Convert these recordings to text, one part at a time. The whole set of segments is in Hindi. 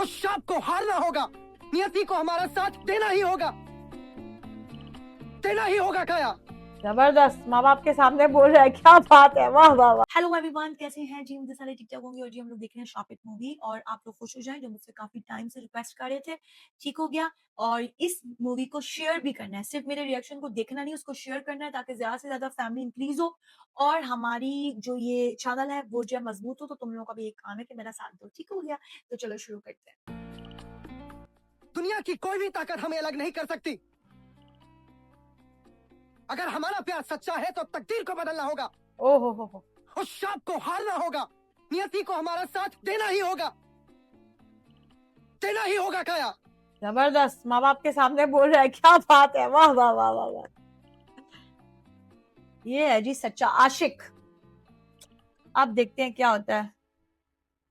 उस शाप को हारना होगा। नियति को हमारा साथ देना ही होगा, देना ही होगा काया। जबरदस्त, माँ बाप के सामने बोल रहा है, क्या बात है, वाह वाह वाह। हेलो एवरीवन, कैसे हैं जी? मुझे सारे टिकटॉक होंगे और जी हम लोग देख रहे हैं शॉप इट मूवी और आप लोग खुश हो जाएं, जो मुझसे काफी टाइम से रिक्वेस्ट कर रहे थे, ठीक हो गया। और इस मूवी को शेयर भी करना है, सिर्फ मेरे रिएक्शन को देखना नहीं, उसको शेयर करना है ताकि ज्यादा से ज्यादा फैमिली इंक्रीज हो और हमारी जो ये चैनल है वो जो है मजबूत हो। तो तुम लोगों का भी एक काम है कि मेरा साथ दो, ठीक हो गया? तो चलो शुरू करते हैं। दुनिया की कोई भी ताकत हमें अलग नहीं कर सकती। अगर हमारा प्यार सच्चा है तो तकदीर को बदलना होगा। ओहो हो। उस शाप को हारना होगा। नियति को हमारा साथ देना ही होगा, देना ही होगा काया। जबरदस्त, माँ बाप के सामने बोल रहा है, क्या बात है, वाह वाह वाह वाह वाह। ये है जी सच्चा आशिक। अब देखते हैं क्या होता है।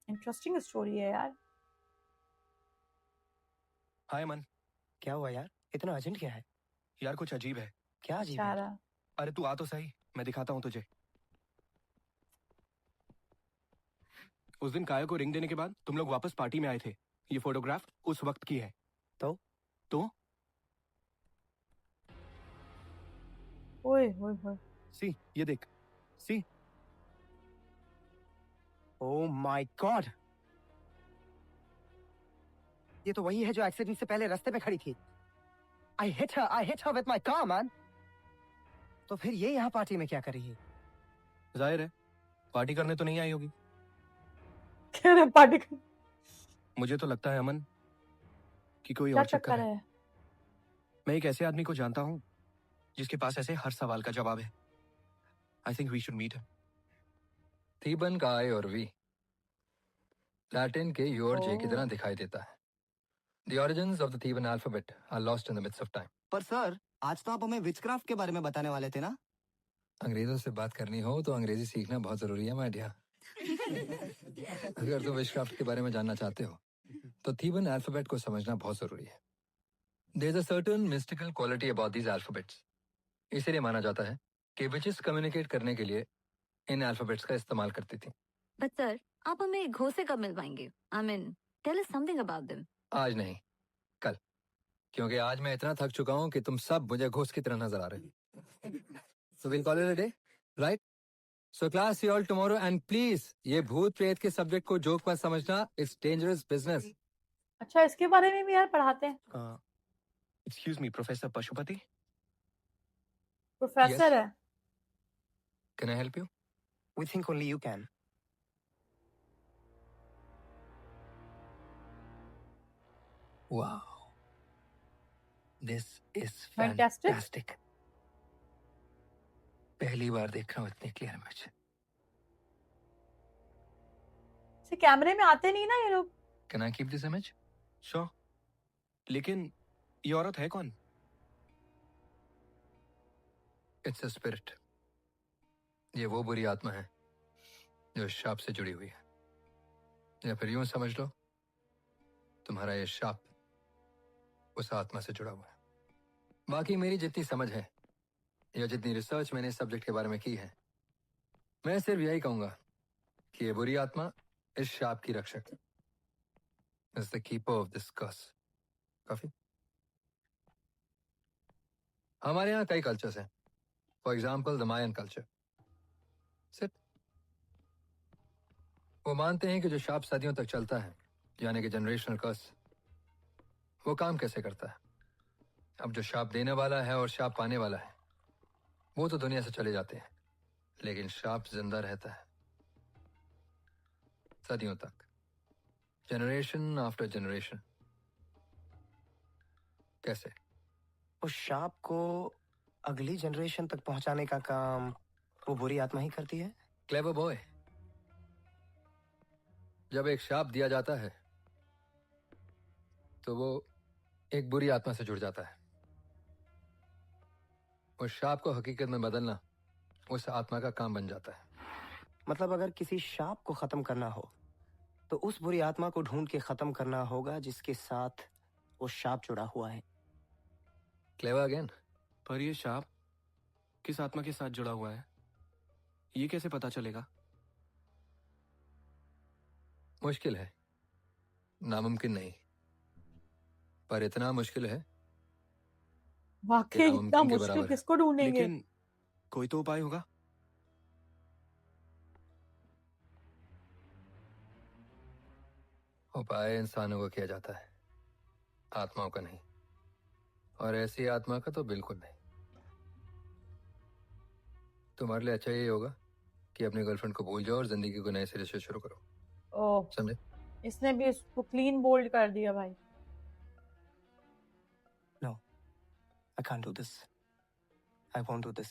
इंटरेस्टिंग स्टोरी है यार। हाय मन। क्या हुआ यार, इतना अर्जेंट क्या है? यार कुछ अजीब है। क्या अजीब है? बेचारा। अरे तू आ तो सही, मैं दिखाता हूँ तुझे। उस दिन काया को रिंग देने के बाद तुम लोग वापस पार्टी में आए थे। ये फोटोग्राफ उस वक्त की है। तो ओए ओए ओए। सी, ये देख। सी। ओह माय गॉड, ये तो वही है जो एक्सीडेंट से पहले रास्ते पे खड़ी थी। I hit her with my car, man. तो फिर ये यहाँ पार्टी में क्या कर रही है? जाहिर है पार्टी करने तो नहीं आई होगी। कह रहे पार्टी कर... मुझे तो लगता है अमन कि कोई क्या और चक्कर चक्कर है। है? मैं एक ऐसे आदमी को जानता हूँ जिसके पास ऐसे हर सवाल का जवाब है। I think we should meet him. थीबन का आई और वी लैटिन के योर जे की तरह ओह। दिखाई देता है। The origins of the Theban alphabet are lost in the midst of time. पर सर, आज तो आप हमें विचक्राफ्ट के बारे में बताने वाले थे ना? अंग्रेजों से बात करनी हो तो अंग्रेजी सीखना बहुत जरूरी है माय डियर। अगर तुम विचक्राफ्ट के बारे में जानना चाहते हो तो थीबन अल्फाबेट को समझना बहुत जरूरी है। There is a certain mystical quality about these alphabets. इसीलिए माना जाता है कि विचेस कम्युनिकेट करने के लिए इन अल्फाबेट्स का इस्तेमाल करती थी। बट सर, आप हमें घोंसे कब मिल पाएंगे? I mean, tell us something about them. आज नहीं, कल, क्योंकि आज मैं इतना थक चुका हूँ कि तुम सब मुझे घोष की तरह नजर आ रहे हो। So we'll call it a day, right? So class, see you all tomorrow and please, ये भूत प्रेत के सब्जेक्ट को जोक मत समझना, it's dangerous business. अच्छा, इसके बारे में भी यार पढ़ाते हैं? Excuse me, professor Pashupati. Professor Yes. है? Can I help you? We think only you can. Wow. This is Fantastic. fantastic. पहली बार देख रहा हूँ इतनी क्लियर इमेज। इसे कैमरे में आते नहीं ना ये लोग। Can I keep this image? Sure, लेकिन ये औरत है कौन? It's a spirit. ये वो बुरी आत्मा है जो शाप से जुड़ी हुई है, या फिर यूं समझ लो तुम्हारा ये शाप उस आत्मा से जुड़ा हुआ है। बाकी मेरी जितनी समझ है या जितनी रिसर्च मैंने इस सब्जेक्ट के बारे में की है, मैं सिर्फ यही कहूंगा कि ये बुरी आत्मा इस शाप की रक्षक है, is the keeper of this curse. काफी। हमारे यहाँ कई कल्चर्स हैं, for example the Mayan culture. सिर्फ वो मानते हैं कि जो शाप सदियों तक चलता है, यानी कि जनरेशनल कर्स, वो काम कैसे करता है। अब जो शाप देने वाला है और शाप पाने वाला है वो तो दुनिया से चले जाते हैं, लेकिन शाप जिंदा रहता है सदियों तक, जनरेशन आफ्टर जनरेशन। कैसे? उस शाप को अगली जनरेशन तक पहुंचाने का काम वो बुरी आत्मा ही करती है। Clever boy. जब एक शाप दिया जाता है तो वो एक बुरी आत्मा से जुड़ जाता है। उस शाप को हकीकत में बदलना उस आत्मा का काम बन जाता है। मतलब अगर किसी शाप को खत्म करना हो तो उस बुरी आत्मा को ढूंढ के खत्म करना होगा जिसके साथ वो शाप जुड़ा हुआ है। Clever again. पर ये शाप किस आत्मा के साथ जुड़ा हुआ है, ये कैसे पता चलेगा? मुश्किल है, नामुमकिन नहीं, पर इतना मुश्किल है कि वाकई इतना नामुमकिन के मुश्किल बराबर है। किसको ढूंढेंगे? लेकिन कोई तो उपाय होगा। उपाय इंसानों को किया जाता है, आत्माओं का नहीं, और ऐसी आत्मा का तो बिल्कुल नहीं। तुम्हारे लिए अच्छा यही होगा कि अपनी गर्लफ्रेंड को भूल जाओ और जिंदगी को नए सिरे से शुरू करो, ओह, समझे? इसने भी इसको क्लीन बोल्ड कर दिया भाई। No, I can't do this. I won't do this.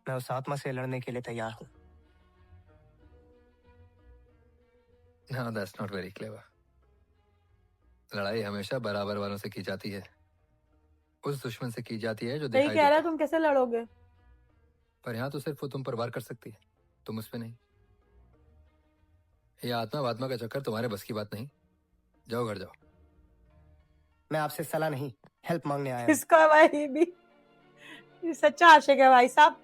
मैं उस आत्मा से लड़ने के लिए तैयार हूँ। No, that's not very clever. लड़ाई हमेशा बराबर वालों से की जाती है, उस दुश्मन से की जाती है जो सही दिखाई कह रहा है, देता है। तुम कैसे लड़ोगे? पर यहाँ तो सिर्फ वो तुम पर वार कर सकती है, तुम उस पे नहीं। ये आत्मा का चक्कर तुम्हारे बस की बात नहीं। जाओ, घर जाओ। मैं आपसे सलाह नहीं, हेल्प मांगने आया हूँ। किसका भाई? ये भी ये सच्चा आशिक है भाई साहब।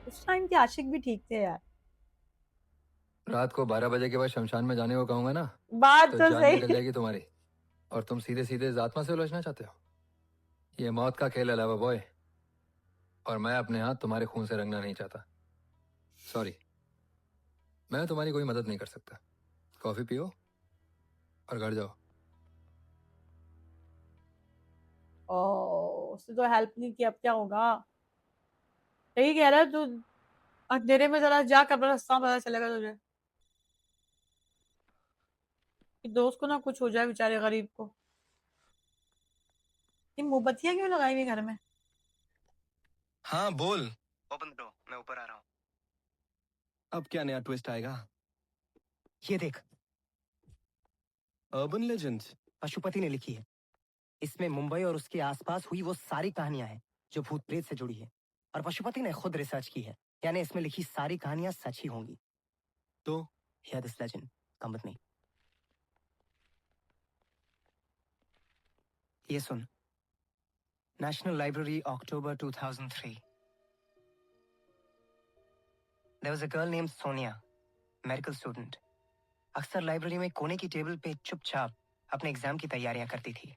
उस टाइम के आशिक भी ठीक थे यार। रात को 12 बजे के बाद शमशान में जाने को कहूंगा ना, बात तो तो जान सही। निकल जाएगी तुम्हारी, और तुम सीधे सीधे इस आत्मा से उलझना चाहते हो। ये मौत का खेल है लव बॉय, और मैं अपने हाथ तुम्हारे खून से रंगना नहीं चाहता। सॉरी, मैं तुम्हारी कोई मदद नहीं कर सकता। कॉफी पियो और घर जाओ। उसने तो हेल्प नहीं किया, अब क्या होगा? सही कह रहा है तू। अंधेरे में जरा जा कर रास्ता पता चलेगा तुझे कि दोस्त को ना कुछ हो जाए बेचारे गरीब को। ये मोमबत्तियां क्यों लगाई हुई घर में? हाँ बोल। ओपन द डोर, मैं ऊपर आ रहा हूँ। अब क्या नया ट्विस्ट आएगा? ये देख, अर्बन लेजेंड्स। पशुपति ने लिखी है। इसमें मुंबई और उसके आसपास हुई वो सारी कहानियां हैं जो भूत प्रेत से जुड़ी है, और पशुपति ने खुद रिसर्च की है, यानी इसमें लिखी सारी कहानियां सच ही होंगी। तो Hear this legend. Come with me. ये सुन। National library, October 2003. There was a girl named Sonia, medical student. अक्सर लाइब्रेरी में कोने की टेबल पे चुपचाप अपने एग्जाम की तैयारियां करती थी।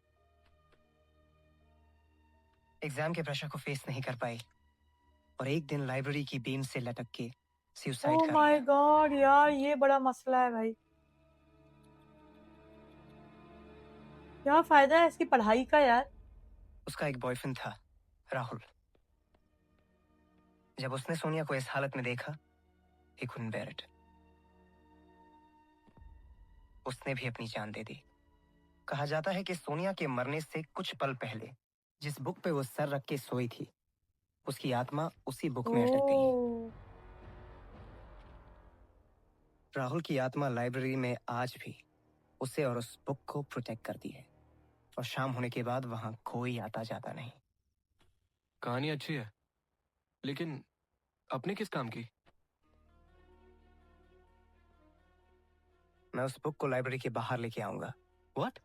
एग्जाम के प्रेशर को फेस नहीं कर पाई और एक दिन लाइब्रेरी की बीम से लटक के सुसाइड ओह कर माय लिया। गॉड यार, ये बड़ा मसला है भाई। क्या फायदा है इसकी पढ़ाई का यार? उसका एक बॉयफ्रेंड था, राहुल। जब उसने सोनिया को इस हालत में देखा, he couldn't bear it. उसने भी अपनी जान दे दी। कहा जाता है कि सोनिया के मरने से कुछ पल पहले जिस बुक पे वो सर रख के सोई थी, उसकी आत्मा उसी बुक में अटक गई। ओह, राहुल की आत्मा लाइब्रेरी में आज भी उसे और उस बुक को प्रोटेक्ट करती है, और शाम होने के बाद वहां कोई आता जाता नहीं। कहानी अच्छी है, लेकिन अपने किस काम की? मैं उस बुक को लाइब्रेरी के बाहर लेके आऊंगा। What?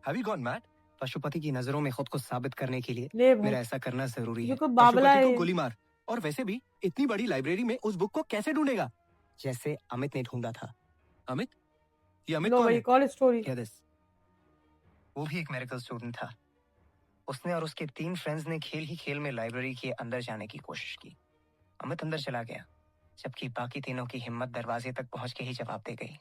Have you gone mad? Pashupati की नजरों में खुद को साबित करने के लिए ले भाई, मेरा ऐसा करना जरूरी है। देखो बाबला पशुपति है को ये। गोली मार। और वैसे भी इतनी बड़ी लाइब्रेरी में उस बुक को कैसे ढूंढेगा? जैसे अमित ने ढूंढा था। अमित? ये अमित लो कौन भाई, है? College story. Hear this. वो भी एक मेडिकल स्टूडेंट था। उसने और उसके 3 फ्रेंड्स ने खेल ही खेल में लाइब्रेरी के अंदर जाने की कोशिश की। अमित अंदर चला गया, जबकि बाकी तीनों की हिम्मत दरवाजे तक पहुंच के ही जवाब दे गई।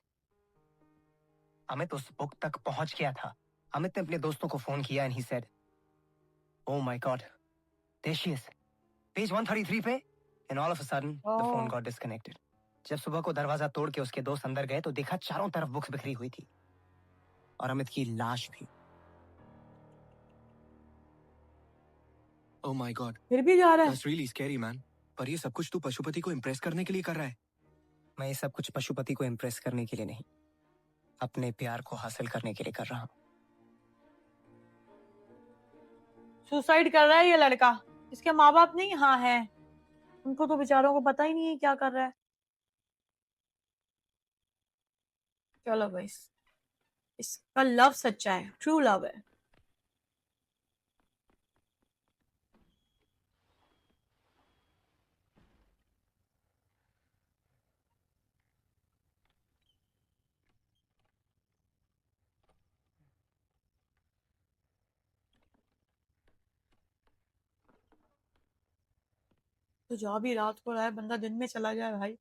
अमित उस बुक तक पहुंच गया था। अमित ने अपने दोस्तों को फोन किया and he said, "Oh my God, there she is. Page 133 पे." And all of a sudden, the phone got disconnected. जब सुबह को दरवाजा तोड़ के उसके दोस्त अंदर गए तो देखा चारों तरफ बुक्स बिखरी हुई थी, और अमित की लाश भी। Oh my God. फिर भी जा रहा है। That's really scary, man. पर ये सब कुछ तू पशुपति को इम्प्रेस करने के लिए कर रहा है। मैं ये सब कुछ पशुपति को इम्प्रेस करने के लिए नहीं, अपने प्यार को हासिल करने के लिए कर रहा हूँ। सुसाइड कर रहा है ये लड़का। इसके माँ बाप नहीं यहाँ है, उनको तो बेचारों को पता ही नहीं है क्या कर रहा है। चलो भाई, इसका लव सच्चा है, ट्रू लव है। तो जा भी रात को रहा है, बंदा दिन में चला जाए भाई।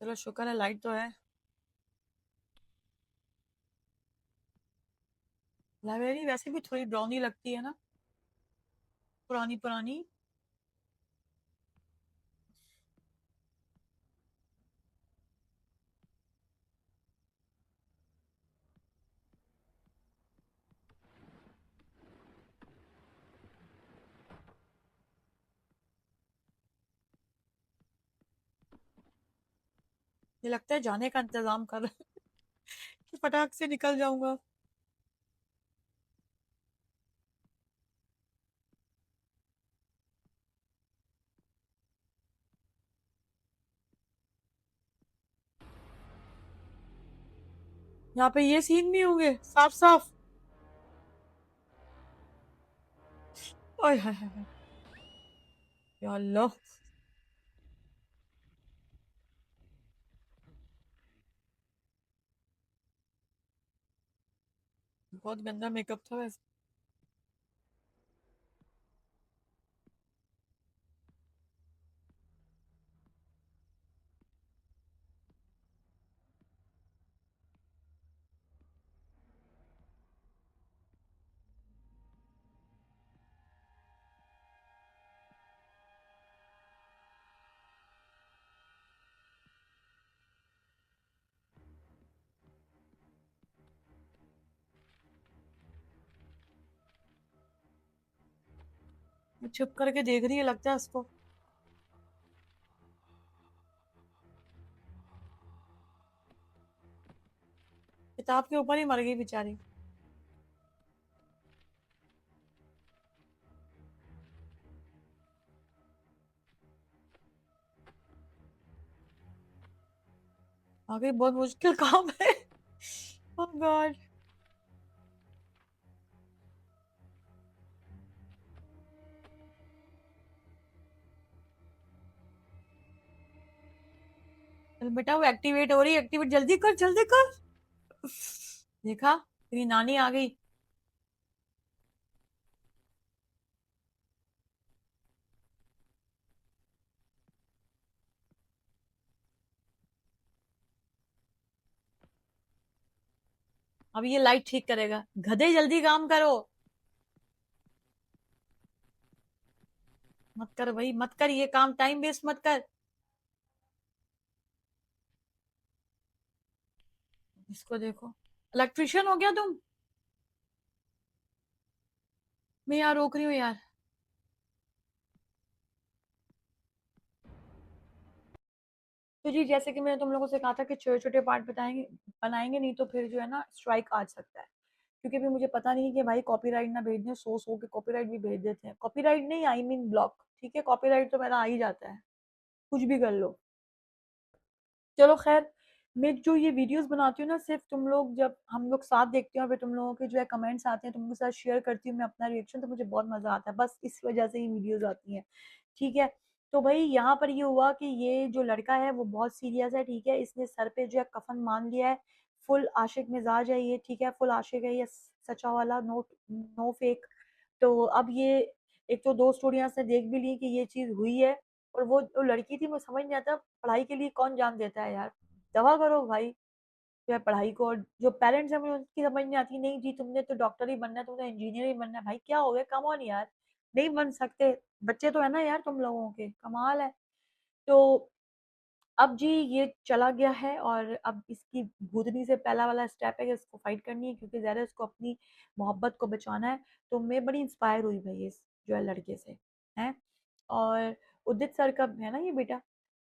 चलो शुक्र है लाइट तो है। लाइब्रेरी वैसे भी थोड़ी डरावनी लगती है ना, पुरानी पुरानी। ये लगता है जाने का इंतजाम कर रहे हैं कि फटाक से निकल जाऊंगा। यहाँ पे ये सीन भी होंगे साफ साफ। ओए हाय हाय हाय, या अल्लाह। बहुत गंदा मेकअप था वैसे। वो छुप करके देख रही है लगता है उसको। किताब के ऊपर ही मर गई बेचारी। आगे बहुत मुश्किल काम है। ओह गॉड। चल बेटा वो एक्टिवेट हो रही है, एक्टिवेट जल्दी कर जल्दी कर। देखा तेरी नानी आ गई। अब ये लाइट ठीक करेगा, गधे जल्दी काम करो। मत कर भाई मत कर ये काम, टाइम वेस्ट मत कर। इसको देखो, इलेक्ट्रिशियन हो गया तुम। मैं यहाँ रोक रही हूँ यार। तो जी जैसे कि मैंने तुम लोगों से कहा था कि छोटे छोटे पार्ट बताएंगे बनाएंगे, नहीं तो फिर जो है ना स्ट्राइक आ सकता है। क्योंकि अभी मुझे पता नहीं कि भाई कॉपीराइट ना भेज दें, सो के कॉपीराइट भी भेज देते हैं। कॉपीराइट नहीं, आई मीन ब्लॉक। ठीक है, कॉपीराइट तो मेरा आ ही जाता है, कुछ भी कर लो। चलो खैर, मैं जो ये वीडियोस बनाती हूँ ना, सिर्फ तुम लोग जब हम लोग साथ देखते हैं और फिर तुम लोगों के जो है कमेंट्स आते हैं, तुमके साथ शेयर करती हूँ मैं अपना रिएक्शन, तो मुझे बहुत मजा आता है। बस इस वजह से ही वीडियोस आती हैं। ठीक है। तो भाई यहाँ पर ये हुआ कि ये जो लड़का है वो बहुत सीरियस है। ठीक है, इसने सर पे जो है कफन मान लिया है। फुल आशिक मिजाज है ये। ठीक है, फुल आशिक है ये, सच्चा वाला, नो नो फेक। तो अब ये एक तो दो स्टोरियां से देख भी ली कि ये चीज हुई है। और वो जो लड़की थी, मुझे समझ नहीं आता पढ़ाई के लिए कौन जान देता है यार। दवा करो भाई जो है पढ़ाई को। और जो पेरेंट्स है मुझे उनकी समझ नहीं आती, नहीं जी तुमने तो डॉक्टर ही बनना है, तुमने इंजीनियर ही बनना है। भाई क्या हो गया, कम ऑन यार, नहीं बन सकते? बच्चे तो है ना यार तुम लोगों के, कमाल है। तो अब जी ये चला गया है और अब इसकी भूतनी से पहला वाला स्टेप है कि इसको फाइट करनी है, क्योंकि ज़रा इसको अपनी मोहब्बत को बचाना है। तो मैं बड़ी इंस्पायर हुई भाई इस जो है लड़के से, हैं। और उदित सर का है ना ये बेटा।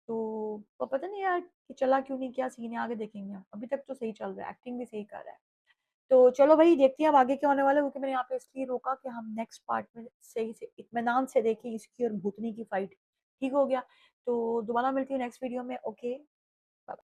तो पता नहीं यार कि चला क्यों नहीं, क्या सीन है, आगे देखेंगे हम। अभी तक तो सही चल रहा है, एक्टिंग भी सही कर रहा है। तो चलो भाई देखते हैं अब आगे क्या होने वाला है, क्योंकि मैंने यहाँ पे इसलिए रोका कि हम नेक्स्ट पार्ट में सही से इत्मीनान से देखें इसकी और भूतनी की फाइट। ठीक हो गया। तो दोबारा मिलती हूँ नेक्स्ट वीडियो में। ओके।